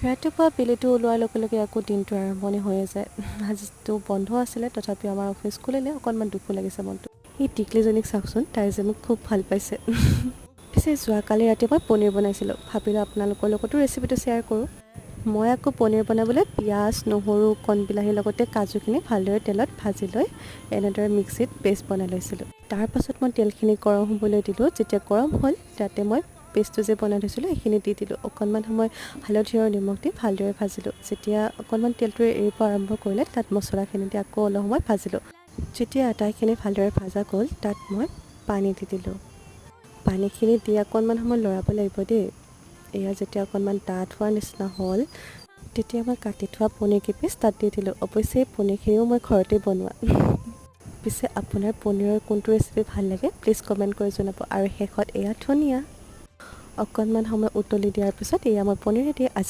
ৰাতিপুৱা বেলিটো ওলোৱাৰ লগে লগে আকৌ দিনটো আৰম্ভণি হৈয়ে যায়। আজিতো বন্ধ আছিলে, তথাপিও আমাৰ অফিচ খুলিলে অকণমান দুখো লাগিছে মনটো। এই টিকলিজনীক চাওকচোন, তাই যে মোক খুব ভাল পাইছে। পিছে যোৱাকালি ৰাতি মই পনীৰ বনাইছিলোঁ, ভাবিলোঁ আপোনালোকৰ লগতো ৰেচিপিটো শ্বেয়াৰ কৰোঁ। মই আকৌ পনীৰ বনাবলৈ পিঁয়াজ, নহৰু, কণবিলাহীৰ লগতে কাজুখিনি ভালদৰে তেলত ভাজি লৈ এনেদৰে মিক্সিত পেষ্ট বনাই লৈছিলোঁ। তাৰপাছত মই তেলখিনি গৰম হ'বলৈ দিলোঁ। যেতিয়া গৰম হ'ল, তাতে মই পেষ্টটো যে বনাই থৈছিলোঁ সেইখিনি দি দিলোঁ। অকণমান সময় হালধি আৰু নিমখ দি ভালদৰে ভাজিলোঁ। যেতিয়া অকণমান তেলটোৱে এৰিব আৰম্ভ কৰিলে, তাত মছলাখিনি দি আকৌ অলপ সময় ভাজিলোঁ। যেতিয়া আটাইখিনি ভালদৰে ভাজা গ'ল, তাত মই পানী দি দিলোঁ। পানীখিনি দি অকণমান সময় লৰাব লাগিব দেই। এয়া যেতিয়া অকণমান ডাঠ হোৱাৰ নিচিনা হ'ল, তেতিয়া মই কাটি থোৱা পনীৰ কেইপিচ তাত দি দিলোঁ। অৱশ্যে এই পনীৰখিনিও মই ঘৰতে বনোৱা। পিছে আপোনাৰ পনীৰৰ কোনটো ৰেচিপি ভাল লাগে প্লিজ কমেণ্ট কৰি জনাব। আৰু শেষত এয়া ধনিয়া। অকণমান সময় উতলি দিয়াৰ পিছত এয়া মই পনীৰে দি আজি